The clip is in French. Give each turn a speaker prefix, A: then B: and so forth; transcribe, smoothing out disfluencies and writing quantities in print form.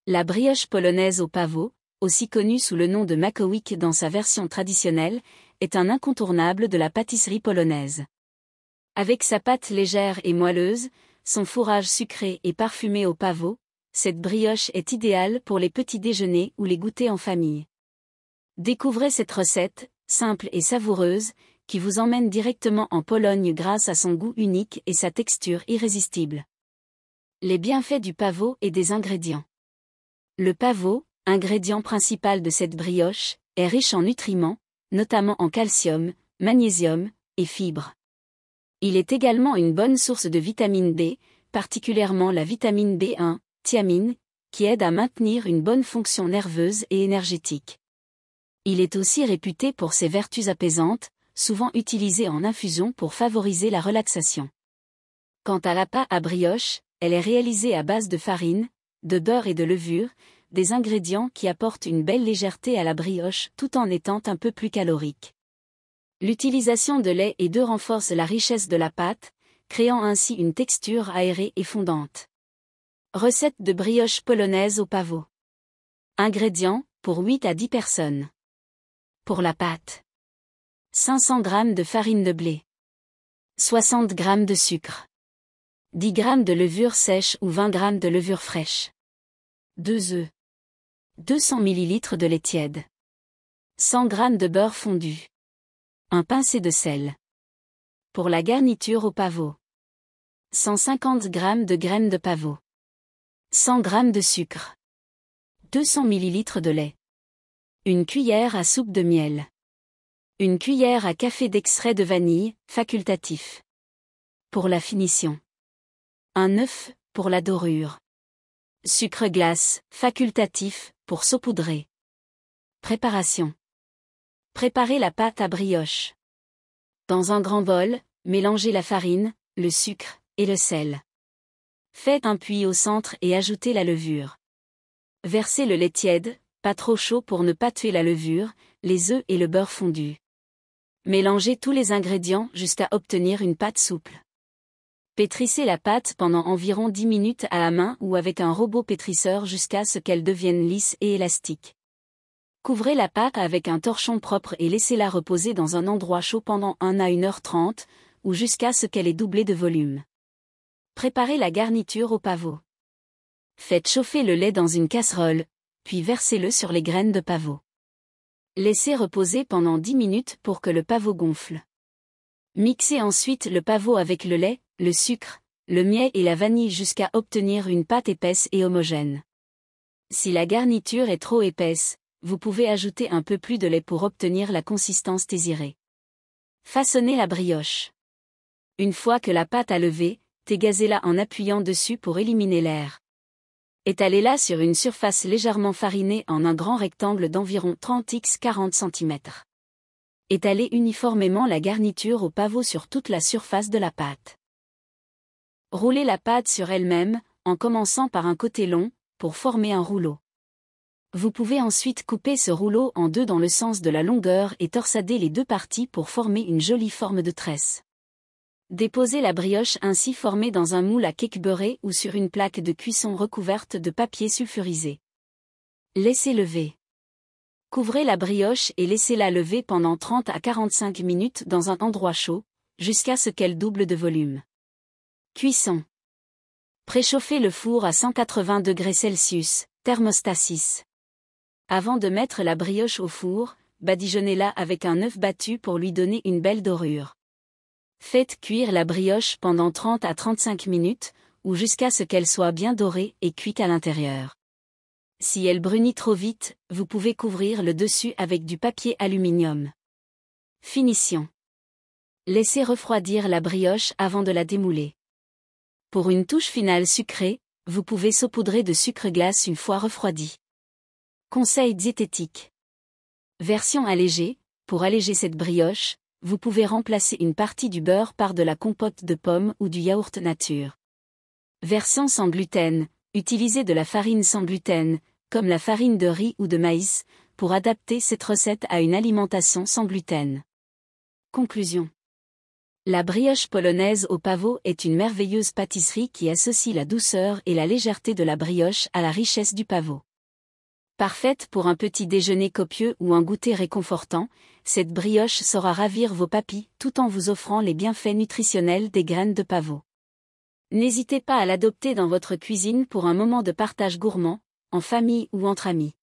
A: La brioche polonaise au pavot, aussi connue sous le nom de makowick dans sa version traditionnelle, est un incontournable de la pâtisserie polonaise. Avec sa pâte légère et moelleuse, son fourrage sucré et parfumé au pavot, cette brioche est idéale pour les petits déjeuners ou les goûters en famille. Découvrez cette recette, simple et savoureuse, qui vous emmène directement en Pologne grâce à son goût unique et sa texture irrésistible. Les bienfaits du pavot et des ingrédients. Le pavot, ingrédient principal de cette brioche, est riche en nutriments, notamment en calcium, magnésium et fibres. Il est également une bonne source de vitamine B, particulièrement la vitamine B1, thiamine, qui aide à maintenir une bonne fonction nerveuse et énergétique. Il est aussi réputé pour ses vertus apaisantes, souvent utilisé en infusion pour favoriser la relaxation. Quant à la pâte à brioche, elle est réalisée à base de farine, de beurre et de levure, des ingrédients qui apportent une belle légèreté à la brioche tout en étant un peu plus calorique. L'utilisation de lait et d'œufs renforce la richesse de la pâte, créant ainsi une texture aérée et fondante. Recette de brioche polonaise au pavot. Ingrédients, pour 8 à 10 personnes. Pour la pâte. 500 g de farine de blé. 60 g de sucre. 10 g de levure sèche ou 20 g de levure fraîche. 2 œufs. 200 ml de lait tiède. 100 g de beurre fondu. Un pincé de sel. Pour la garniture au pavot. 150 g de graines de pavot. 100 g de sucre. 200 ml de lait. Une cuillère à soupe de miel. Une cuillère à café d'extrait de vanille, facultatif. Pour la finition. Un œuf, pour la dorure. Sucre glace, facultatif, pour saupoudrer. Préparation. Préparez la pâte à brioche. Dans un grand bol, mélangez la farine, le sucre et le sel. Faites un puits au centre et ajoutez la levure. Versez le lait tiède, pas trop chaud pour ne pas tuer la levure, les œufs et le beurre fondu. Mélangez tous les ingrédients jusqu'à obtenir une pâte souple. Pétrissez la pâte pendant environ 10 minutes à la main ou avec un robot pétrisseur jusqu'à ce qu'elle devienne lisse et élastique. Couvrez la pâte avec un torchon propre et laissez-la reposer dans un endroit chaud pendant 1 à 1h30, ou jusqu'à ce qu'elle ait doublé de volume. Préparez la garniture au pavot. Faites chauffer le lait dans une casserole, puis versez-le sur les graines de pavot. Laissez reposer pendant 10 minutes pour que le pavot gonfle. Mixez ensuite le pavot avec le lait, le sucre, le miel et la vanille jusqu'à obtenir une pâte épaisse et homogène. Si la garniture est trop épaisse, vous pouvez ajouter un peu plus de lait pour obtenir la consistance désirée. Façonnez la brioche. Une fois que la pâte a levé, dégazez-la en appuyant dessus pour éliminer l'air. Étalez-la sur une surface légèrement farinée en un grand rectangle d'environ 30 x 40 cm. Étalez uniformément la garniture au pavot sur toute la surface de la pâte. Roulez la pâte sur elle-même, en commençant par un côté long, pour former un rouleau. Vous pouvez ensuite couper ce rouleau en deux dans le sens de la longueur et torsader les deux parties pour former une jolie forme de tresse. Déposez la brioche ainsi formée dans un moule à cake beurré ou sur une plaque de cuisson recouverte de papier sulfurisé. Laissez lever. Couvrez la brioche et laissez-la lever pendant 30 à 45 minutes dans un endroit chaud, jusqu'à ce qu'elle double de volume. Cuisson. Préchauffez le four à 180 degrés Celsius, thermostat 6. Avant de mettre la brioche au four, badigeonnez-la avec un œuf battu pour lui donner une belle dorure. Faites cuire la brioche pendant 30 à 35 minutes, ou jusqu'à ce qu'elle soit bien dorée et cuite à l'intérieur. Si elle brunit trop vite, vous pouvez couvrir le dessus avec du papier aluminium. Finition. Laissez refroidir la brioche avant de la démouler. Pour une touche finale sucrée, vous pouvez saupoudrer de sucre glace une fois refroidi. Conseil diététique. Version allégée, pour alléger cette brioche, vous pouvez remplacer une partie du beurre par de la compote de pommes ou du yaourt nature. Version sans gluten, utilisez de la farine sans gluten, comme la farine de riz ou de maïs, pour adapter cette recette à une alimentation sans gluten. Conclusion. La brioche polonaise au pavot est une merveilleuse pâtisserie qui associe la douceur et la légèreté de la brioche à la richesse du pavot. Parfaite pour un petit déjeuner copieux ou un goûter réconfortant, cette brioche saura ravir vos papilles tout en vous offrant les bienfaits nutritionnels des graines de pavot. N'hésitez pas à l'adopter dans votre cuisine pour un moment de partage gourmand, en famille ou entre amis.